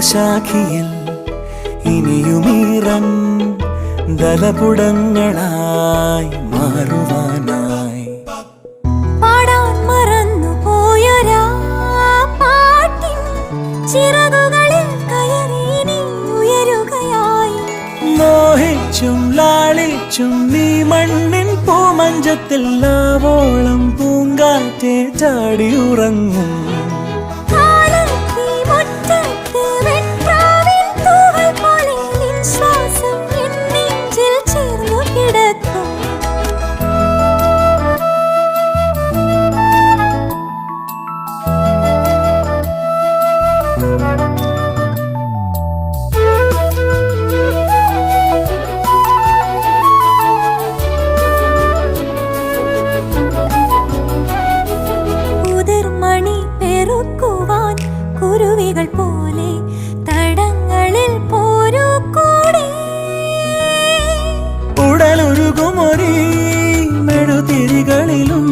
ഹൃദയശാഖിയിൽ ഇനിയുമീറൻ ദലപുടങ്ങളായി മാറുവാനായി പാടാൻ മറന്നു പോയൊരാ പാട്ടിൻ ചിറകുകളിൽ കയറി നീ ഉയരുകയായി. മോഹിച്ചും ലാളിച്ചും നീ മണ്ണിൻ പൂമഞ്ചത്തിൽ ആവോളം പൂങ്കാറ്റെ ചാടിയുറങ്ങും. കുരുവികൾ പോലെ തടങ്ങളിൽ പോരൂ കൂടെ. ഉടലൊരുകുമൊരീ മെഴുതിരികളിലും